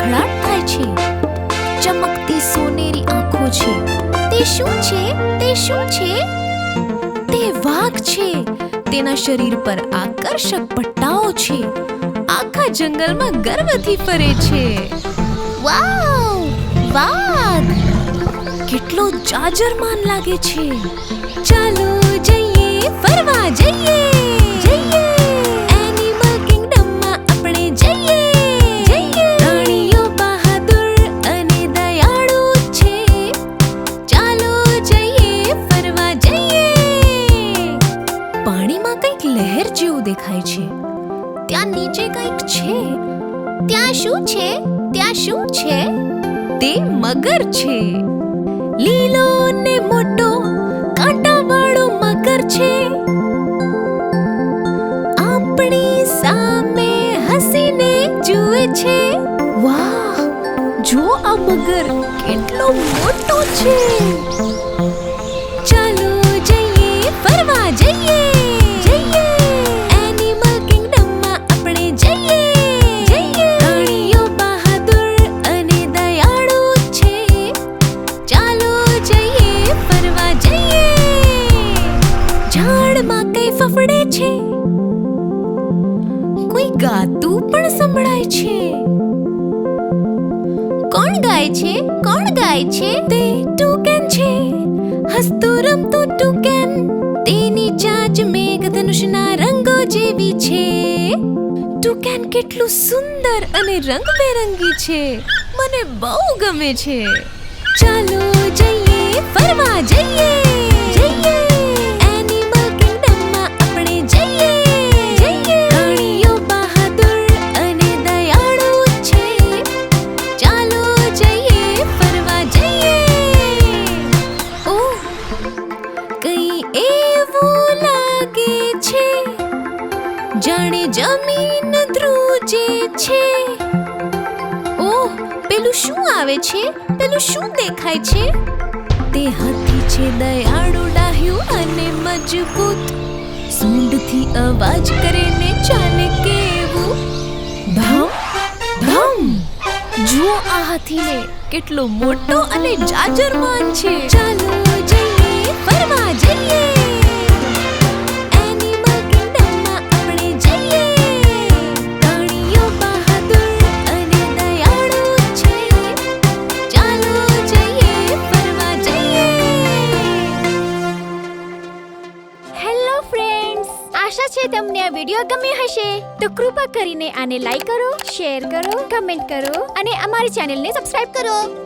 ખડખડાટ થાય છે. ચમકતી સોનેરી આંખો છે. તે શું છે? તે શું છે? તે વાઘ છે. તેના શરીર પર આકર્ષક પટ્ટાઓ છે. આખા જંગલમાં ગર્વથી ફરે છે. વાવ! વાઘ કેટલો જાજરમાન લાગે છે. ચાલો જઈએ, ફરવા જઈએ. જઈએ એનિમલ કિંગડમમાં આપણે જઈએ. જઈએ પ્રાણીઓ બહાદુર અને દયાળુ છે. ચાલો જઈએ, ફરવા જઈએ. પાણીમાં કંઈક લહેર જેવું દેખાય છે. ત્યાં નીચે કંઈક છે. ત્યાં શું છે? ત્યાં શું છે? તે મગર છે. લીલો ને મોટો કાંટાવાળો મગર છે. આપણી સામે હસીને જુએ છે. વાહ! જો આ મગર કેટલો મોટો છે. ચાલો જઈએ, ફરવા જઈએ. જઈએ એનિમલ કિંગડમમાં આપણે જઈએ. જઈએ પ્રાણીઓ બહાદુર અને દયાળુ છે. ચાલો જઈએ, ફરવા જઈએ. ઝાડમાં કંઈ ફફડે છે. કોઈ ગાતું પણ સંભળાય છે. કોણ ગાય છે? કોણ ગાય છે? તે ટુકેન છે. હસતું રમતું ટુકેન. તેની ચાંચ મેઘધનુષના રંગો જેવી છે. ટુકેન કેટલું સુંદર અને રંગબેરંગી છે. મને બહુ ગમે છે. ચાલો જઈએ, ફરવા જઈએ. જઈએ એનિમલ કિંગડમમાં આપણે જઈએ. જઈએ પ્રાણીઓ બહાદુર અને દયાળુ છે. ચાલો જઈએ, ફરવા જઈએ. ઓહ, કંઈ એવું લાગે છે જાણે જમીન ધ્રુજે છે. ઓહ, પેલું શું આવે છે? પેલું શું દેખાય છે? તે હાથી છે, દયાળુ, ડાહ્યું અને મજબૂત. સૂંઢથી અવાજ કરીને ચાલે કેવું ધમ ધમ. જુઓ આ હાથીને, કેટલો મોટો અને જાજરમાન છે. ચાલો જઈએ, ફરવા જઈએ. એનિમલ કિંગડમમાં આપણે જઈએ. પ્રાણીઓ બહાદુર અને દયાળુ છે. ચાલો જઈએ, ફરવા જઈએ. હેલો ફ્રેન્ડ્સ, આશા છે તમને આ વિડીયો ગમ્યો હશે. તો કૃપા કરીને આને લાઈક કરો, શેર કરો, કમેન્ટ કરો અને અમારી ચેનલને સબસ્ક્રાઇબ કરો.